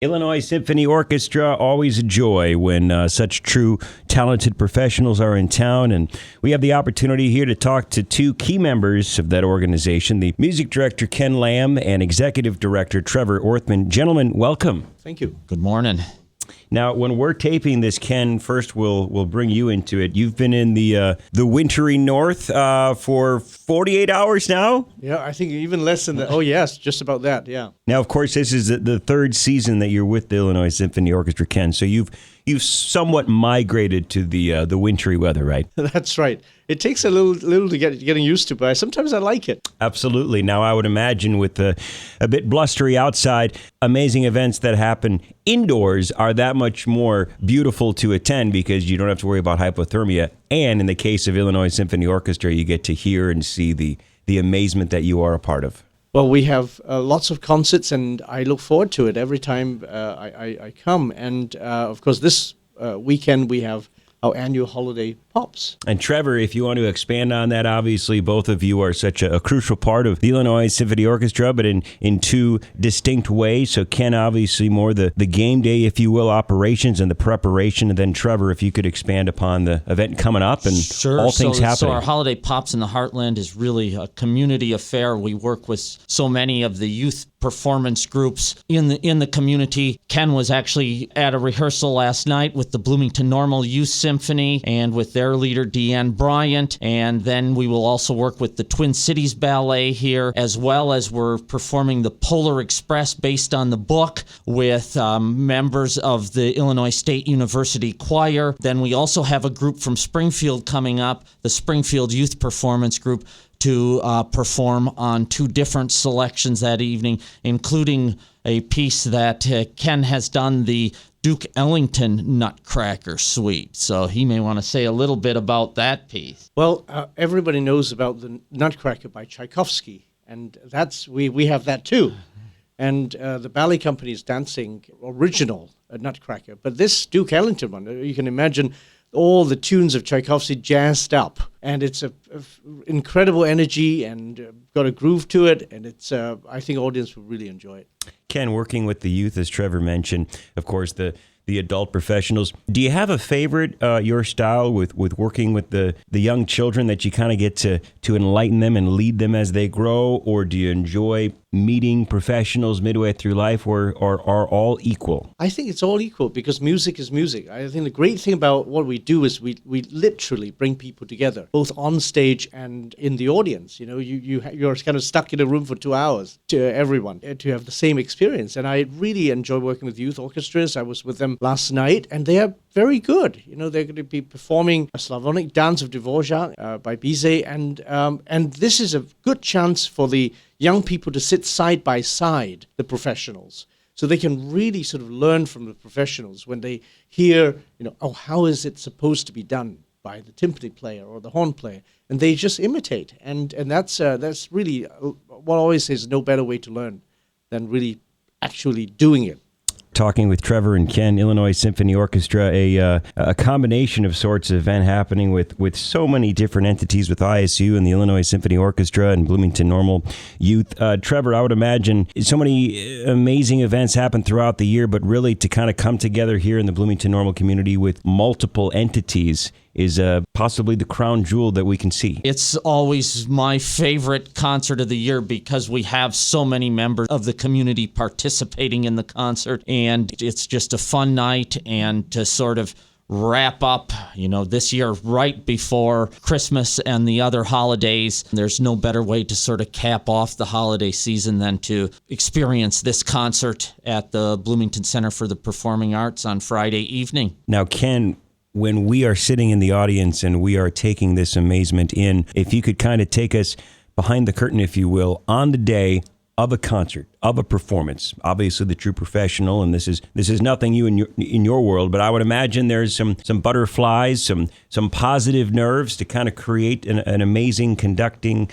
Illinois Symphony Orchestra, always a joy when such true talented professionals are in town. And we have the opportunity here to talk to two key members of that organization, the music director, Ken Lamb, and executive director, Trevor Orthmann. Gentlemen, welcome. Thank you. Good morning. Now, when we're taping this, Ken, first we'll bring you into it. You've been in the wintry north for 48 hours now? Yeah, I think even less than that. Oh, yes, just about that, yeah. Now, of course, this is the third season that you're with the Illinois Symphony Orchestra, Ken. So you've somewhat migrated to the wintry weather, right? That's right. It takes a little to getting used to, but sometimes I like it. Absolutely. Now, I would imagine with a bit blustery outside, amazing events that happen indoors are that much more beautiful to attend because you don't have to worry about hypothermia. And in the case of Illinois Symphony Orchestra, you get to hear and see the amazement that you are a part of. Well, we have lots of concerts, and I look forward to it every time I come. And, of course, this weekend we have our annual holiday pops. And Trevor, if you want to expand on that, obviously both of you are such a crucial part of the Illinois Symphony Orchestra, but in two distinct ways. So Ken, obviously more the game day, if you will, operations and the preparation. And then Trevor, if you could expand upon the event coming up and all things happening. So our holiday pops in the Heartland is really a community affair. We work with so many of the youth performance groups in the community. Ken was actually at a rehearsal last night with the Bloomington Normal Youth Symphony and with their leader Deanne Bryant, and then we will also work with the Twin Cities Ballet here, as well as we're performing the Polar Express based on the book with members of the Illinois State University Choir. Then we also have a group from Springfield coming up, the Springfield Youth Performance Group, to perform on two different selections that evening, including a piece that Ken has done, the Duke Ellington Nutcracker Suite. So he may want to say a little bit about that piece. Well, everybody knows about the Nutcracker by Tchaikovsky, and we have that too. And the ballet company is dancing original Nutcracker. But this Duke Ellington one, you can imagine all the tunes of Tchaikovsky jazzed up, and it's a incredible energy and got a groove to it, and it's I think audience will really enjoy it. Ken, working with the youth, as Trevor mentioned, of course, the adult professionals. Do you have a favorite, your style with working with the young children that you kind of get to enlighten them and lead them as they grow, or do you enjoy meeting professionals midway through life, or are all equal? I think it's all equal because music is music. I think the great thing about what we do is we literally bring people together, both on stage and in the audience. You know, you're kind of stuck in a room for 2 hours to everyone to have the same experience. And I really enjoy working with youth orchestras. I was with them last night, and they are very good. You know, they're going to be performing a Slavonic dance of Dvorak by Bizet, and this is a good chance for the young people to sit side by side the professionals, so they can really sort of learn from the professionals when they hear, you know, oh, how is it supposed to be done by the timpani player or the horn player, and they just imitate, and that's really what I always say is no better way to learn than really actually doing it. Talking with Trevor and Ken, Illinois Symphony Orchestra, a combination of sorts of event happening with so many different entities with ISU and the Illinois Symphony Orchestra and Bloomington Normal Youth. Trevor, I would imagine so many amazing events happen throughout the year, but really to kind of come together here in the Bloomington Normal community with multiple entities is possibly the crown jewel that we can see. It's always my favorite concert of the year because we have so many members of the community participating in the concert, and it's just a fun night. And to sort of wrap up, you know, this year right before Christmas and the other holidays, there's no better way to sort of cap off the holiday season than to experience this concert at the Bloomington Center for the Performing Arts on Friday evening. Now, Ken, when we are sitting in the audience and we are taking this amazement in, if you could kind of take us behind the curtain, if you will, on the day of a concert, of a performance, obviously the true professional, and this is nothing new in your world, but I would imagine there's some butterflies, some positive nerves to kind of create an amazing conducting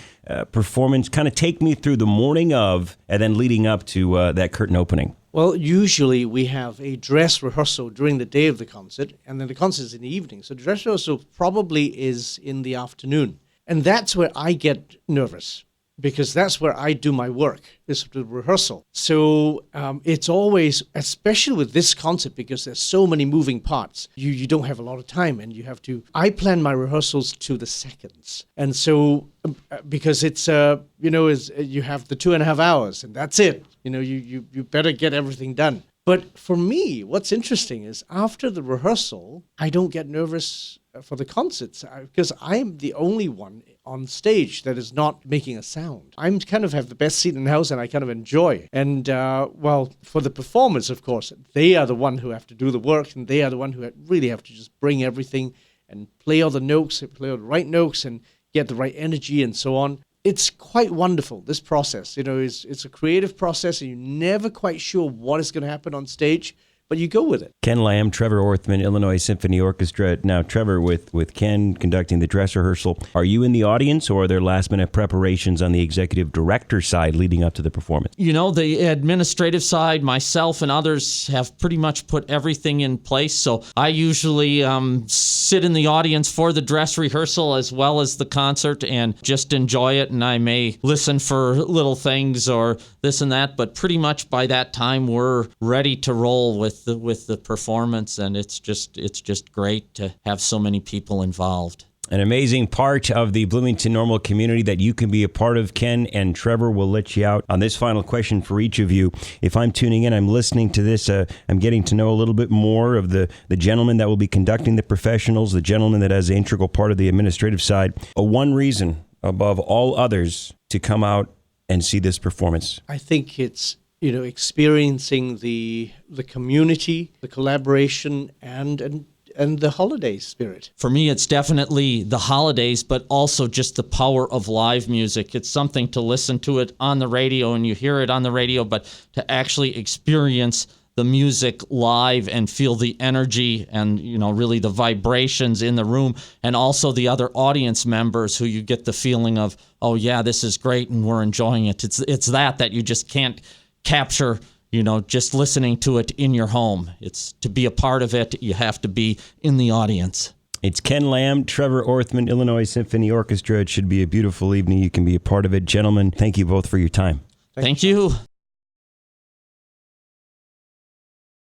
performance. Kind of take me through the morning of and then leading up to that curtain opening. Well, usually we have a dress rehearsal during the day of the concert, and then the concert is in the evening. So the dress rehearsal probably is in the afternoon. And that's where I get nervous because that's where I do my work, is the rehearsal. So it's always, especially with this concert, because there's so many moving parts, you don't have a lot of time, and you have to, I plan my rehearsals to the seconds. And so, because it's, you have the 2.5 hours, and that's it. You better get everything done. But for me, what's interesting is after the rehearsal, I don't get nervous for the concerts because I'm the only one on stage that is not making a sound. I'm kind of have the best seat in the house, and I kind of enjoy. And for the performers, of course, they are the one who have to do the work, and they are the one who really have to just bring everything and play all the notes, play all the right notes, and get the right energy and so on. It's quite wonderful, this process. It's a creative process, and you're never quite sure what is going to happen on stage, but you go with it. Ken Lamb, Trevor Orthmann, Illinois Symphony Orchestra. Now, Trevor, with Ken conducting the dress rehearsal, are you in the audience, or are there last-minute preparations on the executive director side leading up to the performance? The administrative side, myself and others have pretty much put everything in place. So I usually sit in the audience for the dress rehearsal as well as the concert and just enjoy it. And I may listen for little things or this and that, but pretty much by that time we're ready to roll with the performance, and it's just great to have so many people involved. An amazing part of the Bloomington Normal community that you can be a part of. Ken and Trevor will let you out on this final question for each of you. If I'm tuning in, I'm listening to this, I'm getting to know a little bit more of the gentleman that will be conducting the professionals, the gentleman that has an integral part of the administrative side. One reason above all others to come out and see this performance. I think it's experiencing the community, the collaboration, and the holiday spirit. For me, it's definitely the holidays, but also just the power of live music. It's something to listen to it on the radio, and you hear it on the radio, but to actually experience the music live and feel the energy and, really the vibrations in the room, and also the other audience members who you get the feeling of, oh yeah, this is great and we're enjoying it. It's that you just can't capture, just listening to it in your home. It's to be a part of it, you have to be in the audience. It's Ken Lamb, Trevor Orthmann, Illinois Symphony Orchestra. It should be a beautiful evening. You can be a part of it. Gentlemen, thank you both for your time. Thank you.